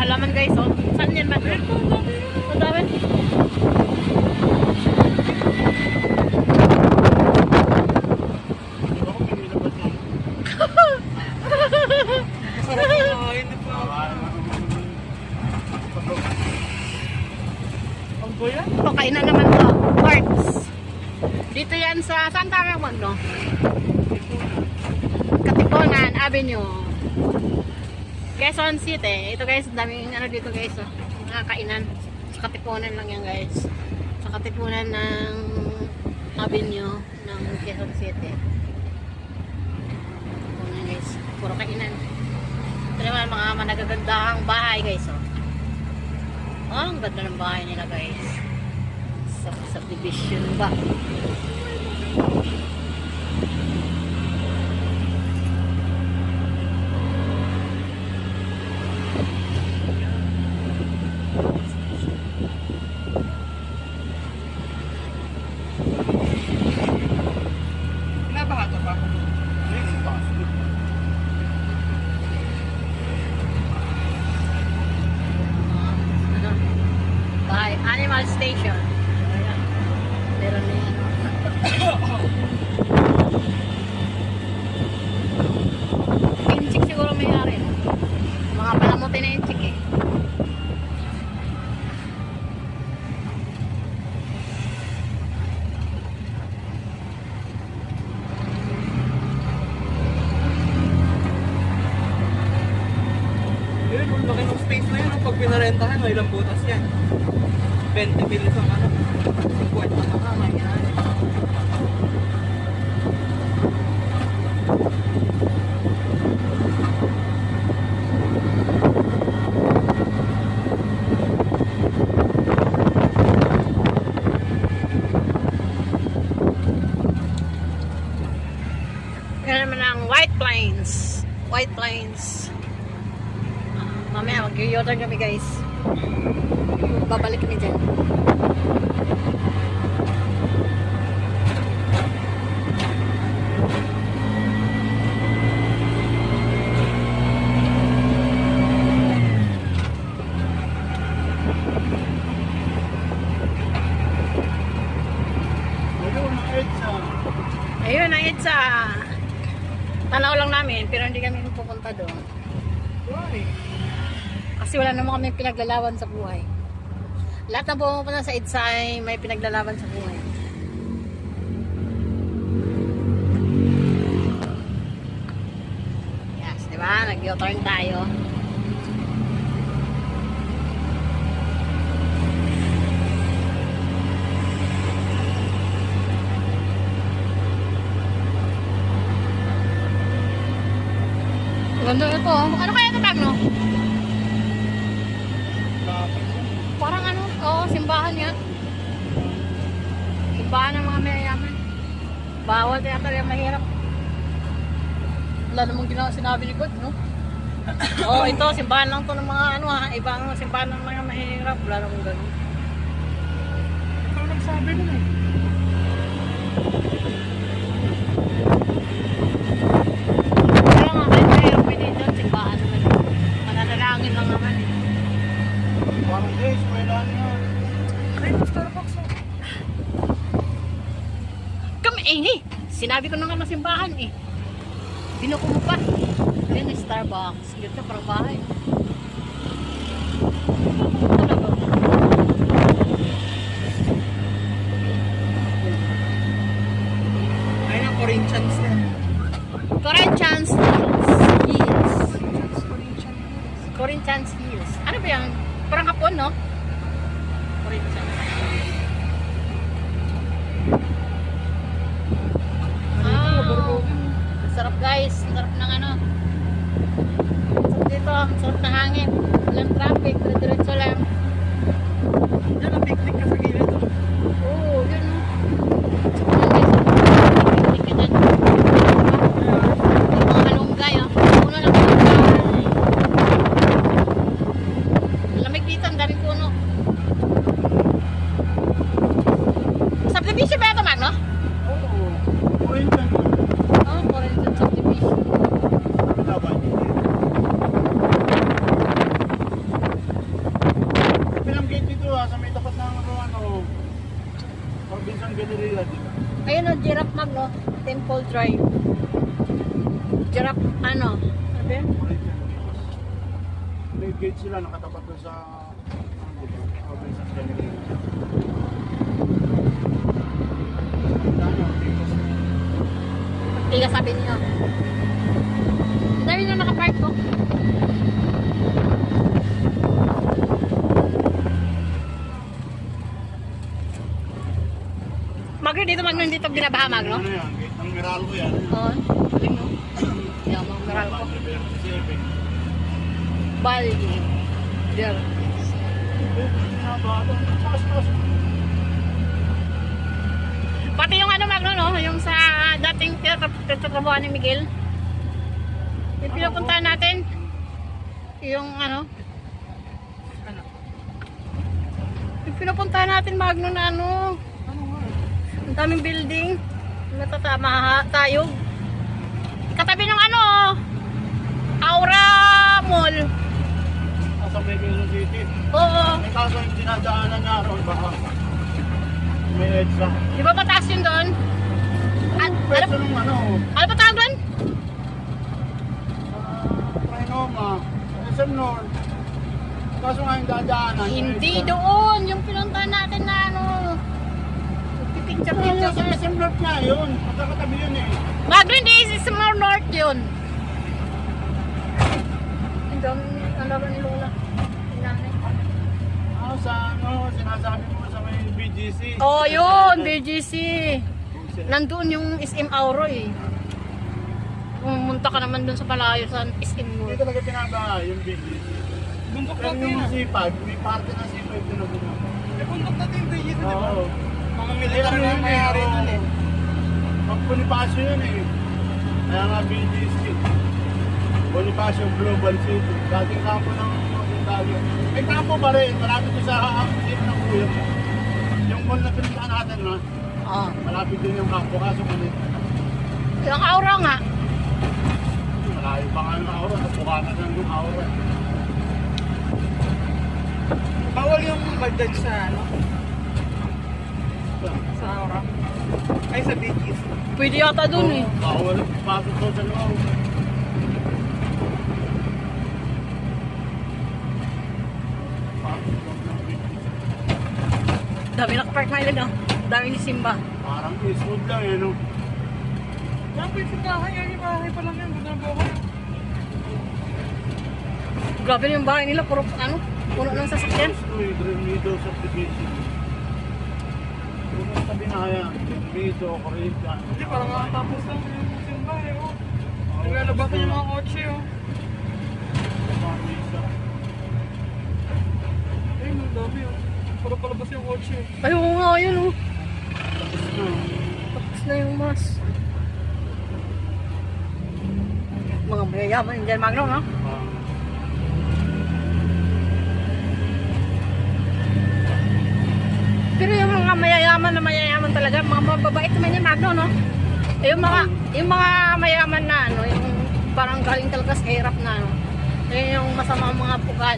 halaman guys, oh. Saan yan man? Ang dami. Ito, kainan naman to. Works. Dito yan sa Santa Ramon, no? Katipunan Avenue. Quezon City. Ito guys, daming ano dito guys, oh. Mga kainan. Sa Katipunan lang yan guys. Sa Katipunan ng Avenue ng Quezon City. Katipunan guys. Puro kainan. Ito naman mga managagandang bahay guys, oh. Oh, ang ganda ng bahay nila guys. Sa subdivision ba? Nabahato pa. Bahay, Animal Station. Meron na yan. Inchik siguro may-ari. Mga palamuti na inchik eh. Yun, ang laki ng space na yun. Pag pinarentahan, may ilang butas yan. 20 pilis ang ano. 50 na kama. Yan. Yan naman ang White Plains. White Plains. Mamaya mag-u-turn kami guys. Babalik kami dyan. Ayun ang EDSA. Tanaw lang namin pero hindi kami pupunta doon. Why? Kasi wala naman kami pinaglalaban sa buhay. Lahat na pumupunta sa EDSA ay may pinaglalaban sa buhay. Yes, di ba? Nag-u-turn tayo. Ganda ito. Ano kaya ito tag, no? Parang ano, oo, simbahan yan. Simbahan ng mga mayayaman. Bawal yata yung mahirap. Wala namang ginawa sinabi ni God, no? Oo, ito, simbahan lang to ng mga ano ha. Ibang simbahan ng mga mahirap. Wala namang gano'n. Ikaw nagsabi nun eh. Kaya nga, kahit mahirap may dito, simbahan naman. Mananalangin lang naman eh. Parang guys, may lang yan. Ay, Starbucks oh. Kami eh, sinabi ko na nga na simbahan eh. Binuko mo pa. Yan yung Starbucks. Yun na parang bahay. Talaga. Ayun ang Corinthians na. Corinthians Hills. Corinthians Hills. Ano ba yan? Parang hapon, no? Corinthians. Sarap guys. Sarap ng ano. Sarap dito. Sarap ng hangin. Walang traffic. Diretso lang. Yan ang picnic ka sa gilid oh. Oo, yun o. Picnic ka dyan. Yung mga malunggay o. Puno lang yung malunggay. Lamig dito. Ang daming puno. Subdivision ba ito, Magno? Oo. Corinthians. Oo, Corinthians subdivision. ano, Temple Drive. Giraffe, ano? Sabi? May gate sila nakatapat doon sa Robinsons Gallery. Tiga sabi niyo. Ang dami na nakapark ko. Magno dito, Magno dito binabaha, Magno? Ano yan? Gate ng Meralco yan. Oo. Galing, no? Yan, mga meral ko. Bali. There. Pati yung ano, Magno, no? Yung sa dating tinatrabahoan ni Miguel. Yung pinupuntahan natin. Yung ano. Yung pinupuntahan natin, Magno, na ano. Ang daming building. Matatama tayo. Katabi ng ano, Aura Mall. Sa may Quezon City. Oo. May kaso yung dinadaanan niya ron baka may EDSA. Di ba mataas yun doon? Pwesto nung ano, Ano ba tawag doon? Trinoma, SM North. Kaso nga yung dadaanan. Hindi doon. Yung pinuntahan natin na ano. Pipicture-picture. Sa SM North nga yun. Magkakatabi yun eh. Magno, hindi. Is more north yun. Ang dami ni Lola. Nanay. Sa ano, sinasabi mo sa may BGC. Oh, yun. BGC. Nandun yung SM Auro eh. Pumunta ka naman dun sa palayo sa SM mo. Hindi talaga pinaba yung BGC. Bundok Pero natin yung ah. C5, may parte ng C5 din na doon. Eh, bundok natin yung BGC, di ba? Oo. Mga militar na yung mayari nun eh. Pag Bonifacio yun eh. Kaya nga BGC. Bonifacio Global City. Dating kampo ng Ontario. May kampo pa rin. Malapit ko sa team ng kuya mo. Yung mall na pinuntaan natin na, Oh. malapit din yung kampo. Kaso kulit. Yung Aura nga. Malayo pa nga yung aura. Napukanan lang yung aura. Bawal yung bajaj sa ano? Sa Aura. Ay, sa BGC. Pwede yata dun eh. Bawal. Pasok ko sa loob. Dami nakapark na ilan, no? Dami ni Simba. Parang Eastwood lang eh, no? Saan yung bahay? Ay, yung bahay pa lang yan. Doon na buhay. Grabe na yung bahay nila. Puro ano, puno ng sasakyan. Mido subdivision. Yung sabi na yan, Mido, Corinthian. Hindi, parang tapos lang yung bahay, oh. Naglalabatan yung mga kotse, oh. Ay, ang dami, oh. Para palabas yung kotse, oh. Ay, oo nga, yun, oh. Tapos na yung mas. Mga mayayaman yung dyan, Magno, no? Pero yung mga mayayaman talaga, mga mababait naman yung Magno, no? Eh, yung mga mayaman na, ano, yung parang galing talaga sa hirap na, ano. Yun yung masama mga pugal.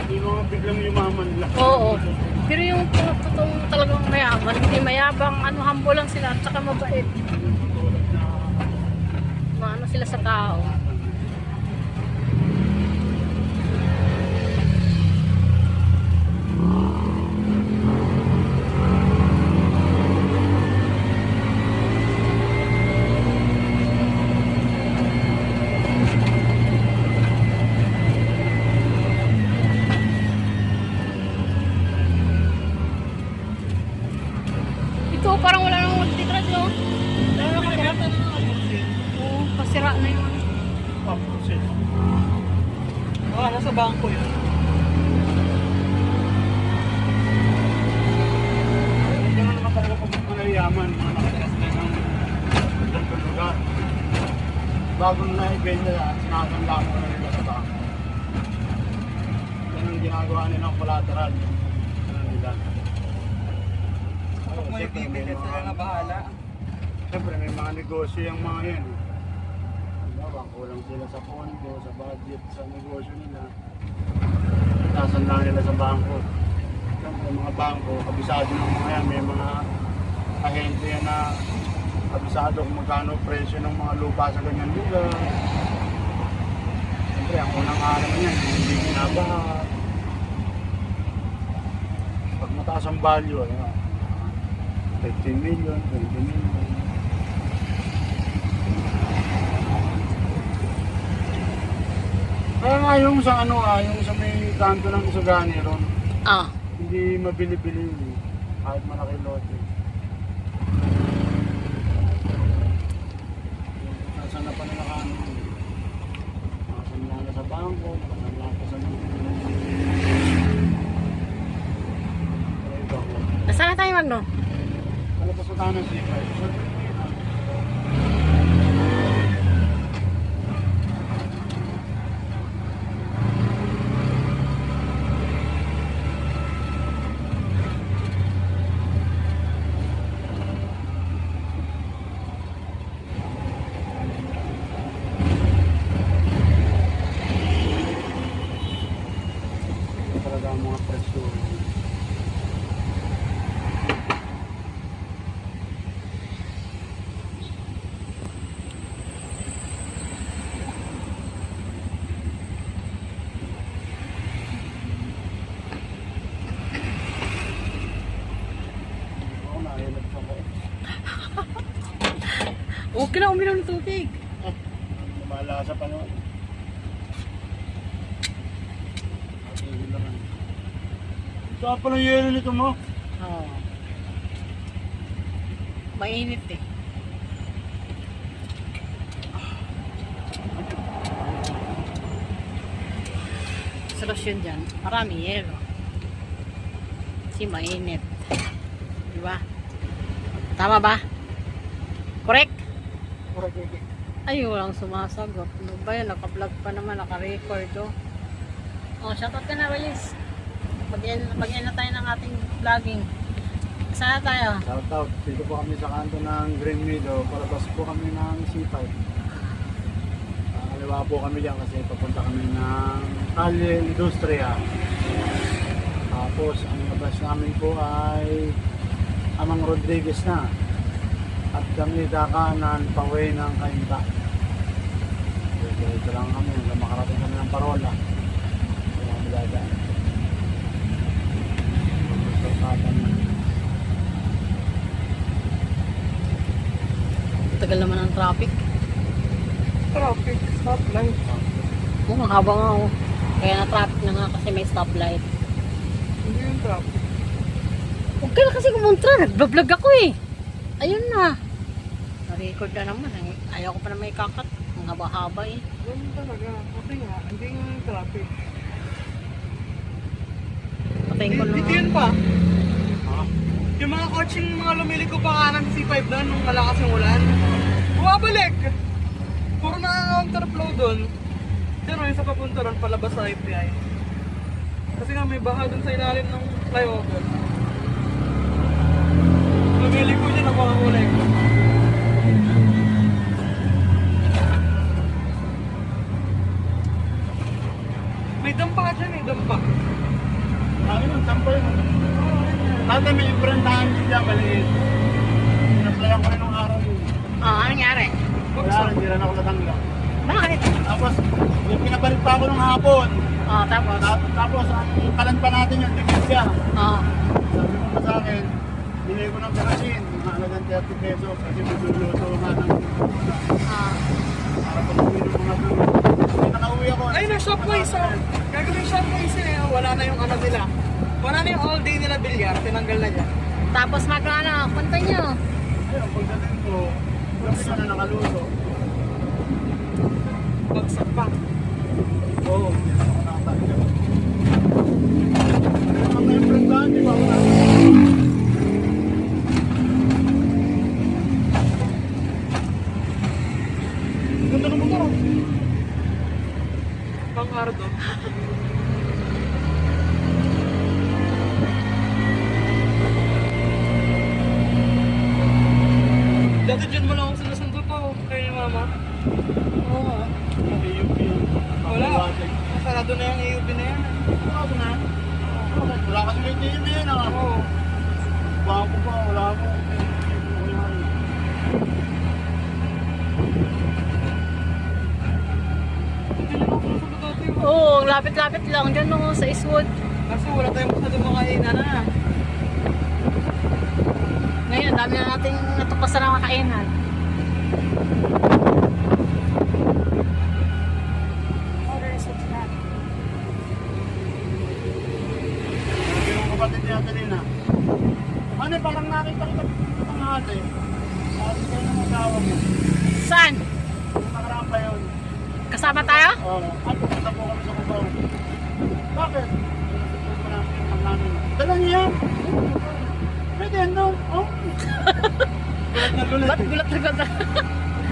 Yung mga biglang yumaman lang. Oo. Pero yung totoong talagang mayaman, hindi mayabang, ano, humble lang sila, at saka mabait. Maano sila sa tao. Ito, parang wala nang magtitras, no? Oo, pasira na yung ano. Papusin. Ah, nasa bangko yun. Hindi na naman talaga pag mga yaman, mga nakatigas na ng ganitong lugar. Bago na event nila, sinasanda ko na nila sa bangko. Yan ang ginagawa nilang collateral. Ano nila. Kapag may bibili, sila na bahala. Siyempre may mga negosyo yung mga yan. Diba, kulang sila sa pondo, sa budget, sa negosyo nila. Tasanda nila sa bangko. Siyempre mga bangko, kabisado ng mga yan, may mga ahente yan na kabisado kung magkano presyo ng mga lupa sa ganyan lugar. Siyempre, ang unang araw niyan, hindi ginabaha. Pag mataas ang value, 15 million, 20 million. Kaya nga yung sa yung sa may kanto ng Isagani ron, Ah, hindi mabili-bili yun, kahit malaki lote. Nasaan na pa nila kano? Nasaan na sa bangko, nasaan na pa sa nasaan na tayo magno? Ano pa sa tanong siya? Talaga ang mga presyo. Ako nahilap sa ko. Huwag ka na uminom ng tubig. Malasa pa naman. Saan pa ng yelo nito mo? Oo. Mainit eh. Solusyon dyan, marami yelo. Kasi mainit. Diba? Tama ba? Correct? Ay, walang sumasagot. Ano ba yun? Naka-vlog pa naman, naka-record oh. Oh, shoutout ka na, Reyes. Mag-end na tayo ng ating vlogging. Saan na tayo? Shout out. Dito po kami sa kanto ng Green Meadow. Palabas po kami ng C5. Kaliwa po kami dyan kasi papunta kami ng Calle Industria. Tapos ang labas namin po ay Amang Rodriguez na. At kami kakanan paway ng Kainta. Ito lang kami. Hanggang makarating kami ng Parola. Ito lang kami dadaan. Tagal naman ang traffic. Traffic, stoplight. Oo, ang haba nga oh. Kaya na-traffic na nga kasi may stoplight. Hindi yung traffic. Huwag ka na kasi kumontra. Nag-vlog ako eh. Ayun na. Na-record na naman. Ayaw ko pa na may kakat. Ang haba-haba eh. Ganun talaga. Kasi nga, hindi nga yung traffic. Patayin ko na. Dito yun pa. Ha? Yung mga coaching mga lumiliko pa kanan sa C5 doon nung malakas yung ulan. Bumabalik! Puro na counterflow doon. Pero yung sa papunta ron, palabas sa IPI. Kasi nga may baha doon sa ilalim ng flyover. Lumiliko dyan ang mga kulay ko. May dampa ka dyan, may dampa. Ano yun? Sampay mo. Dati may imprintahan din dyan, maliit. Pinaplayan ko rin nung araw yun. Ah, anong nangyari? Wala rin, hindi rin ako natanggap. Bakit? Tapos, yung pinabalik pa ako nung hapon. Oh, tapos? Tapos, ang kalan pa natin yung ticket siya. Oh. Sabi mo pa sa akin, binili ko ng karasin, mahalagang 30 pesos kasi magluluto nga ng Ah. para pag-uwi ng mga dulo. Kasi nakauwi ako. Ay, na Shopwise oh. Gagawin Shopwise eh. Wala na yung ano nila. Wala na yung all day nila bilyar. Tinanggal na niya. Tapos magkano? Punta nyo. Ayun, pagdating ko, gabi na nakaluto. Bagsak pa. Oo, hindi na ako nakatanggap. Ano ang imprintahan, di ba? Ganda ng motor. Pang-ardo. Dati dyan mo lang ako sinusundo pa. Kaya ni mama. Oo. AUP. Wala. Sarado na yung AUP na yan. Sarado na. Wala kasi may team yun ah. Oo. Bako pa, wala ako. Wala. Oo, lapit-lapit lang dyan no, sa Eastwood. Kaso wala tayong masyadong makainan na. Ngayon, dami na nating natupasan ng makainan. Yung kapatid niya kanina. Ano, parang nakita ko ng ate. Ate kayo ng asawa mo. Saan? Yung nakaraan pa yun. Kasama tayo? Oo. At pupunta po kami sa Cubao. Bakit? Pupunta namin yung mag namin. Dala niya yan. Pwede yan doon. Oh. Gulat na gulat. Ba't gulat na gulat?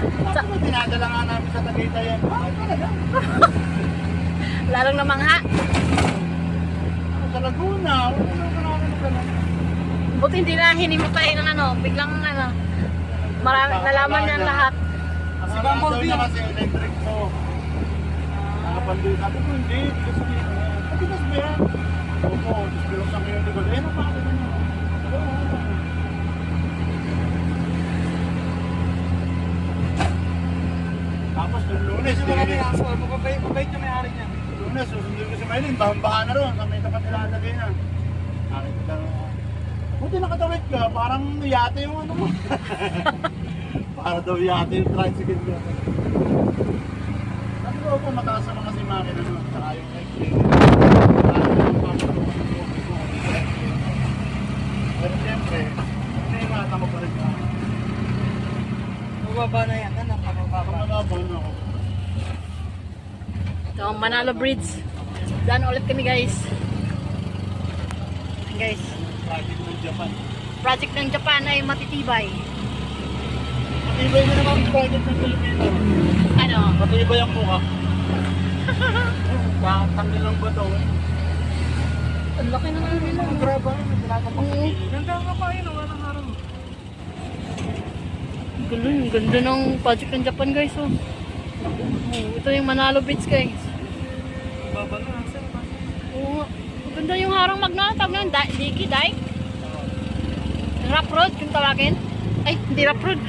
Bakit mo dinadala nga namin sa Tagaytay yan? Bakit talaga? Lalong namangha. Sa Laguna. Wala na namin na. Buti hindi na hinimutay ng ano, biglang ano, marami, nalaman niya lahat. Si Si Bumblebee Bumblebee. na kasi electric to. Nakapandun. Sabi ko hindi. Kasi matigas ba yan? Opo. Tapos biloksan ko yung likod. Eh, napakita niyo. Tapos yung Lunes, Kasi mga may aso, mababait yung may-ari niya. Lunes, susundin ko si Maylin, bahan-bahan na ron, sa may tapat nilalagay na. Nakita ka, buti nakatawid ka, parang yate yung ano mo. Para daw yate yung tricycle ka. Sabi ko po, mataas naman kasi makina nun, tsaka yung exit. Pero siyempre, naingatan mo pa rin ka. Mababa na yan, ano? Mababa. Pangalaban ako. Ito ang Manalo Bridge. Daan ulit kami guys. Ayan, guys. Project ng Japan. Project ng Japan ay matitibay. Matibay na naman ang project ng Pilipino. Ano? Matibay ang mukha. Tanggal lang ba ito? Ang laki na nga nila. Ang graba, may ginagawa pa sa gilid. Ganda nga pa yun, wala nang harap. Ang ganda ng project ng Japan guys. Oh. Ito yung Manalo Bridge guys. Baba na, saan ba? Oo nga. Ang ganda yung harang magna. Tawag na yung Diki, Dike. Rough road yung tawagin. Ay, hindi rough road.